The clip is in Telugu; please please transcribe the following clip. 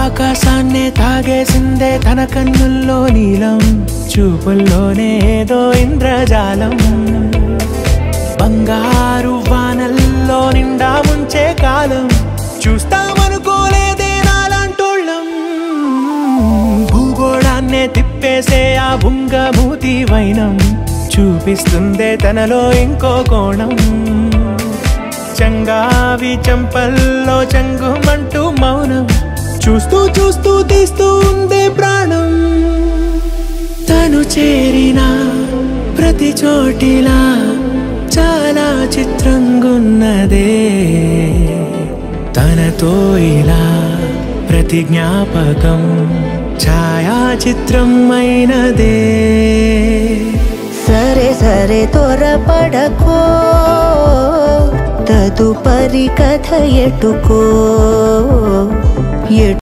ఆకాశాన్నే తాగేసిందే తన కన్నుల్లో నీలం, చూపుల్లోనే ఏదో ఇంద్రజాలం. బంగారు వానల్లో నిండా ముంచే కాలం, చూస్తామనుకోలేదే నాలాంటోళ్ళం. భూగోళాన్నే తిప్పేసే ఆ బుంగమూతి వైనం, చూపిస్తుందే తనలో ఇంకో కోణం. చంగావి చంపల్లో చంగుమంటూ మౌనం, చూస్తూ చూస్తూ తీస్తూ ఉందే ప్రాణం. తను చేరిన ప్రతి చోటిలా చాలా చిత్రంగున్నదే, తనతో ఇలా ప్రతి జ్ఞాపకం ఛాయాచిత్రం అయినదే. సరే సరే త్వరపడకో, తదుపరి కథ ఎటుకో.